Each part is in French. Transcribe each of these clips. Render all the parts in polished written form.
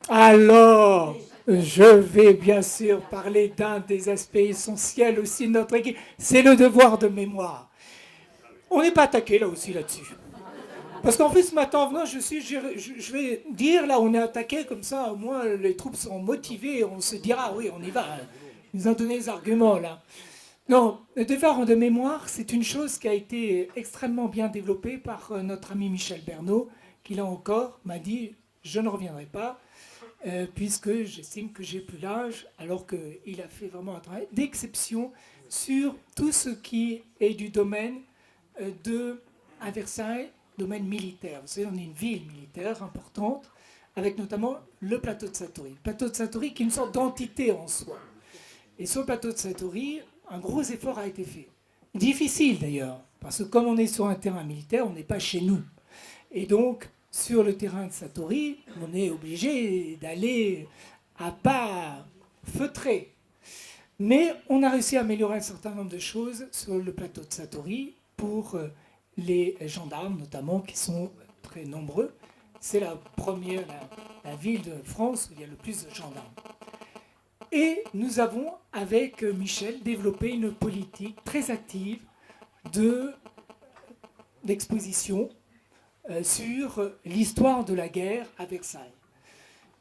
Alors, je vais bien sûr parler d'un des aspects essentiels aussi de notre équipe, c'est le devoir de mémoire. On n'est pas attaqué là aussi là-dessus. Parce qu'en plus, ce matin en venant, je vais dire, là, on est attaqué, comme ça, au moins, les troupes sont motivées, on se dira, oui, on y va. Ils nous ont donné les arguments, là. Non, le devoir de mémoire, c'est une chose qui a été extrêmement bien développée par notre ami Michel Bernot, qui, là encore, m'a dit, je ne reviendrai pas, puisque j'estime que j'ai plus l'âge, alors qu'il a fait vraiment un travail d'exception sur tout ce qui est du domaine de, à Versailles, domaine militaire. Vous savez, on est une ville militaire importante, avec notamment le plateau de Satory. Le plateau de Satory qui est une sorte d'entité en soi. Et sur le plateau de Satory, un gros effort a été fait. Difficile d'ailleurs, parce que comme on est sur un terrain militaire, on n'est pas chez nous. Et donc, sur le terrain de Satory, on est obligé d'aller à pas feutré. Mais on a réussi à améliorer un certain nombre de choses sur le plateau de Satory pour les gendarmes, notamment, qui sont très nombreux. C'est la première, la ville de France où il y a le plus de gendarmes. Et nous avons, avec Michel, développé une politique très active d'exposition sur l'histoire de la guerre à Versailles.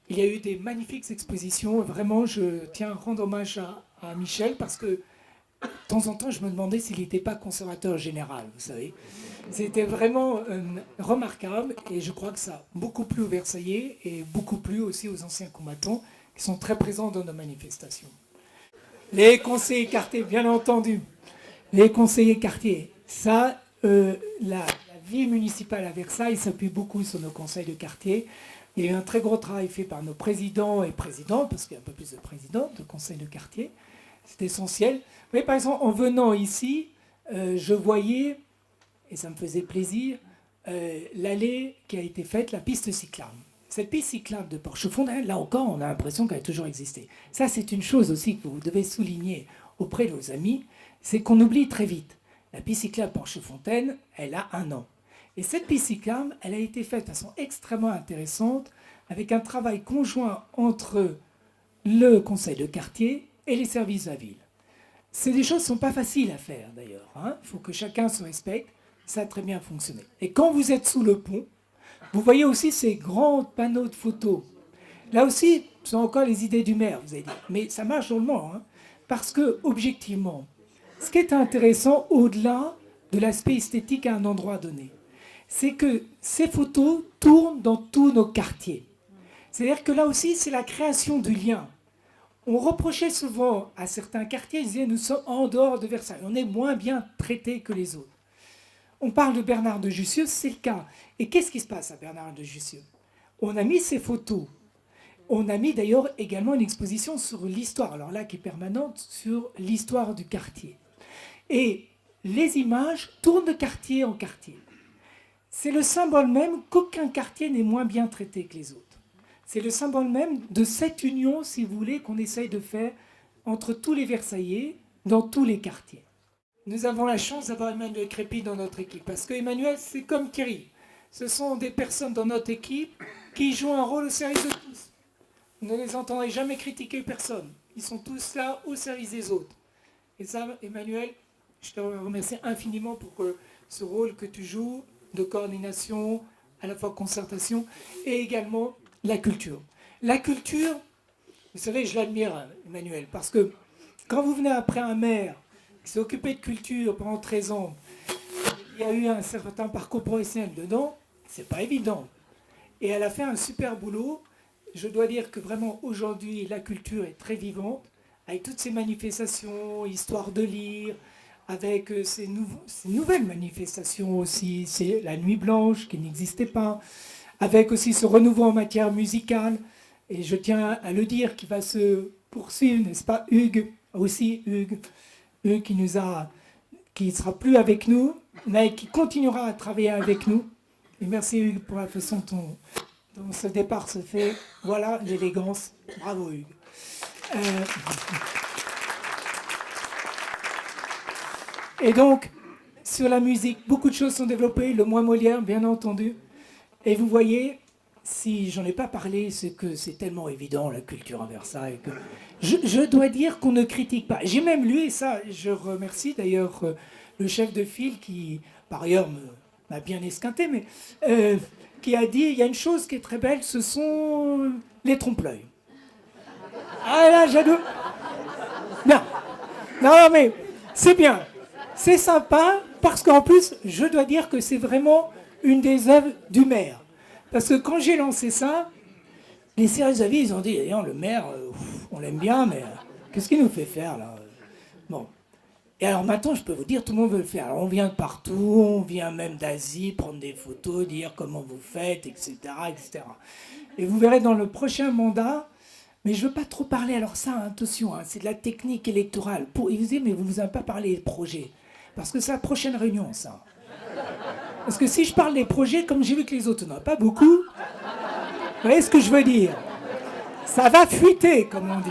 Il y a eu des magnifiques expositions. Vraiment, je tiens à rendre hommage à Michel parce que de temps en temps, je me demandais s'il n'était pas conservateur général, vous savez. C'était vraiment remarquable et je crois que ça a beaucoup plu aux Versaillais et beaucoup plu aussi aux anciens combattants qui sont très présents dans nos manifestations. Les conseillers quartiers, bien entendu. Les conseillers quartiers, ça, la vie municipale à Versailles s'appuie beaucoup sur nos conseils de quartier. Il y a eu un très gros travail fait par nos présidents et présidentes, parce qu'il y a un peu plus de présidents de conseils de quartier. C'est essentiel. Mais par exemple, en venant ici, je voyais, et ça me faisait plaisir, l'allée qui a été faite, la piste cyclable. Cette piste cyclable de Porchefontaine, là encore, on a l'impression qu'elle a toujours existé. Ça, c'est une chose aussi que vous devez souligner auprès de vos amis, c'est qu'on oublie très vite. La piste cyclable Porchefontaine, elle a 1 an. Et cette piste cyclable, elle a été faite de façon extrêmement intéressante, avec un travail conjoint entre le conseil de quartier et les services de la ville. C'est des choses qui ne sont pas faciles à faire d'ailleurs. Il faut que chacun se respecte. Ça a très bien fonctionné. Et quand vous êtes sous le pont, vous voyez aussi ces grands panneaux de photos. Là aussi, ce sont encore les idées du maire, vous avez dit. Mais ça marche dans le monde. Parce que, objectivement, ce qui est intéressant, au-delà de l'aspect esthétique à un endroit donné, c'est que ces photos tournent dans tous nos quartiers. C'est-à-dire que là aussi, c'est la création du lien. On reprochait souvent à certains quartiers, ils disaient, nous sommes en dehors de Versailles, on est moins bien traités que les autres. On parle de Bernard de Jussieu, c'est le cas. Et qu'est-ce qui se passe à Bernard de Jussieu? On a mis ces photos. On a mis d'ailleurs également une exposition sur l'histoire, alors là qui est permanente, sur l'histoire du quartier. Et les images tournent de quartier en quartier. C'est le symbole même qu'aucun quartier n'est moins bien traité que les autres. C'est le symbole même de cette union, si vous voulez, qu'on essaye de faire entre tous les Versaillais, dans tous les quartiers. Nous avons la chance d'avoir Emmanuel Crépy dans notre équipe, parce que Emmanuel, c'est comme Thierry. Ce sont des personnes dans notre équipe qui jouent un rôle au service de tous. Vous ne les entendrez jamais critiquer personne. Ils sont tous là au service des autres. Et ça, Emmanuel, je te remercie infiniment pour ce rôle que tu joues de coordination, à la fois concertation, et également la culture. La culture, vous savez, je l'admire, Emmanuel, parce que quand vous venez après un maire qui s'est occupé de culture pendant 13 ans, il y a eu un certain parcours professionnel dedans, c'est pas évident. Et elle a fait un super boulot. Je dois dire que vraiment aujourd'hui, la culture est très vivante, avec toutes ces manifestations, histoire de lire, avec ces nouvelles manifestations aussi, c'est la Nuit Blanche qui n'existait pas, avec aussi ce renouveau en matière musicale, et je tiens à le dire, qui va se poursuivre, n'est-ce pas, Hugues, aussi Hugues qui ne sera plus avec nous, mais qui continuera à travailler avec nous. Et merci Hugues pour la façon dont ce départ se fait. Voilà l'élégance. Bravo Hugues. Et donc, sur la musique, beaucoup de choses sont développées, le mois Molière, bien entendu. Et vous voyez, si j'en ai pas parlé, c'est que c'est tellement évident la culture à Versailles que je dois dire qu'on ne critique pas. J'ai même lu, et ça, je remercie d'ailleurs le chef de file qui, par ailleurs, m'a bien esquinté, mais qui a dit il y a une chose qui est très belle, ce sont les trompe-l'œil. Ah là, j'adore. Non, non, mais c'est bien, c'est sympa parce qu'en plus, je dois dire que c'est vraiment une des œuvres du maire. Parce que quand j'ai lancé ça, les sérieux avis, ils ont dit, d'ailleurs, le maire, on l'aime bien, mais qu'est-ce qu'il nous fait faire là? Bon. Et alors maintenant, je peux vous dire, tout le monde veut le faire. Alors on vient de partout, on vient même d'Asie, prendre des photos, dire comment vous faites, etc., etc. Et vous verrez dans le prochain mandat, mais je ne veux pas trop parler, alors ça, attention, hein, c'est de la technique électorale. Ils vous disent, mais vous ne vous avez pas parlé des projets. Parce que c'est la prochaine réunion, ça. Parce que si je parle des projets, comme j'ai vu que les autres n'en ont pas beaucoup, vous voyez ce que je veux dire? Ça va fuiter, comme on dit.